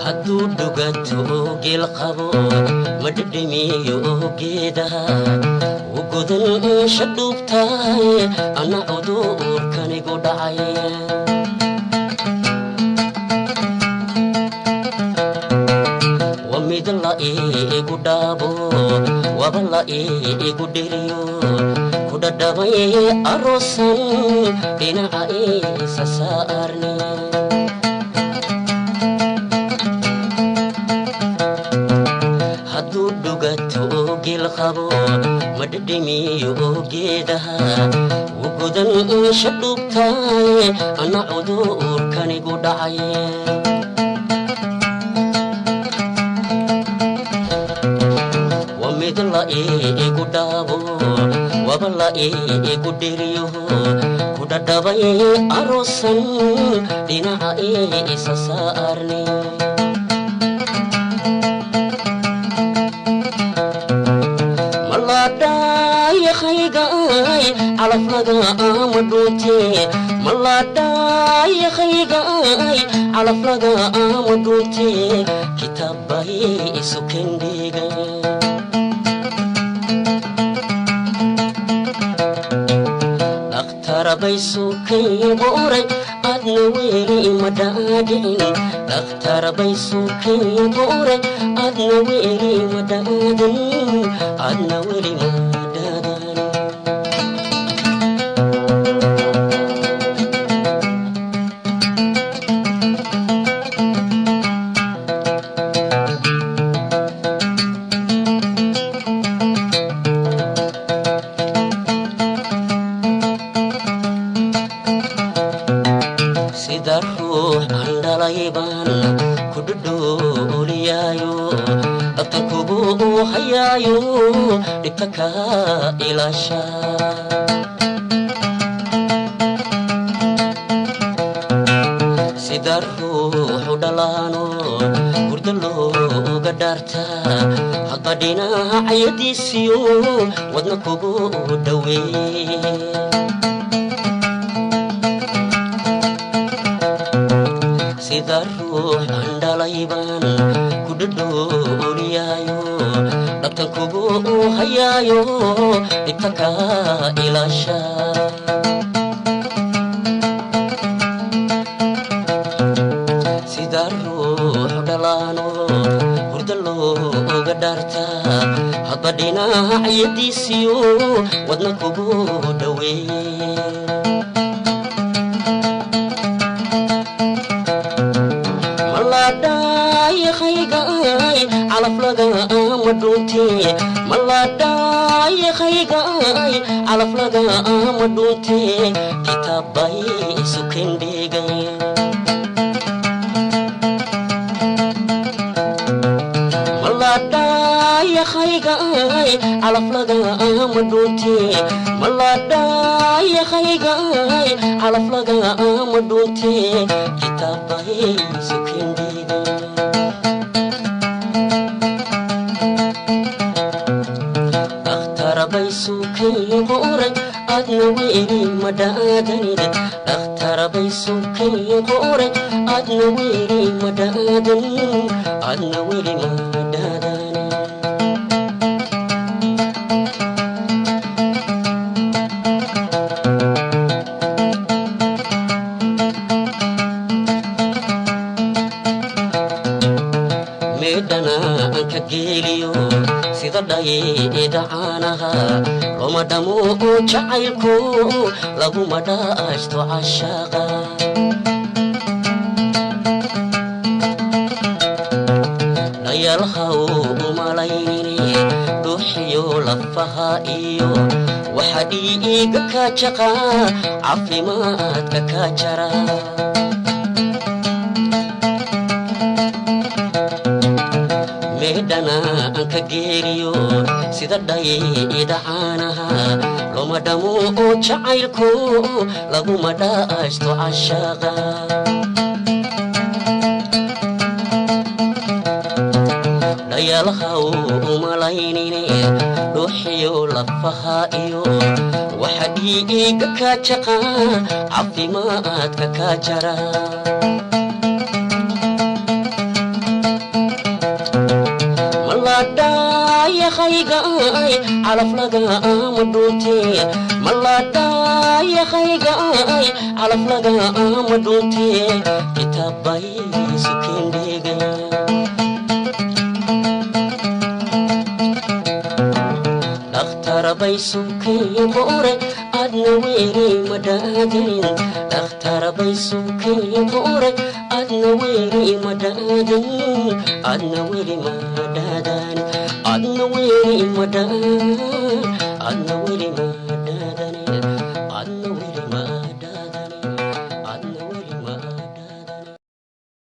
hadduu dhugato geel qabo madhadhamiyo geedaha ugodan shadhuubtahay ana cudurkanigu dhacay wamid la iigu dhaabo waba la iigu dhiriyo kudhadhabay aroosan dhinaca isa saarni hadduu dhugato geel qabo madhadhamiyo geedaha ugodan shadhuubtahay ana cudurkanigu dhacay wamid la iigu dhaabo waba la iigu dhiriyo kudhadhabay aroosan dhinaca isa saarni maladaya khaygay calaflaga amadunte maladaya khaygay calaflaga amadunte kitaabay isu kendhiga dhakhtarabay sukay boray adna weli madadin dhakhtarabay sukay boray adna weli madadin adna weli madadin sida ruux andhalayban kudhudhuuliyaayo dhabtan kugu hayaayo dhibta ka ilaasha sida ruuxu dhalaano hurdo looga dhaarta hadba dhinacayadiisiyo wadna kugu dhaweey sida ruux andhalayban kudhudhuuliyaayo dhabtan kugu hayaayo dhibta ka ilaasha sida ruux dhalaano hurdo looga dhaarta hadba dhinacayadiisiyo wadna kugu dhaweey maladaya khaygay calaflaga amadunte maladaya khaygay calaflaga amadunte kitaabay isu kendhigay maladaya khaygay calaflaga amadunte maladaya khaygay calaflaga amadunte kitaabay isu kendhigay dhakhtarabay sukay boray adna weli madadin dhakhtarabay sukay boray adna weli madadin adna weli madadin meedhana anka geeliyo sida dhayda caanaha loma dhamo jacaylku laguma dhaashto cashaqa dhayalhaw umalaynini dhuuxiyo lafaha iyo waxa dhiiga ka jaqa caafimaadka ka jara meedhana anka geeliyo sida dhayda caanaha loma dhamo jacaylku laguma dhaashto cashaqa dhayalhaw umalaynini dhuuxiyo lafaha iyo waxa dhiiga ka jaqa caafimaadka ka jara خيقاي على فلقا مدونتي ملادا يا خيقاي على فلقا مدونتي كتابي سكين ديقاي اختار بيسوكي بوري أدنى ويري مدادين اختار بيسوكي بوري أدنى ويري مدادين أدنى ويري مدادين أدنى ويري مدادين أدنى ويري مدادين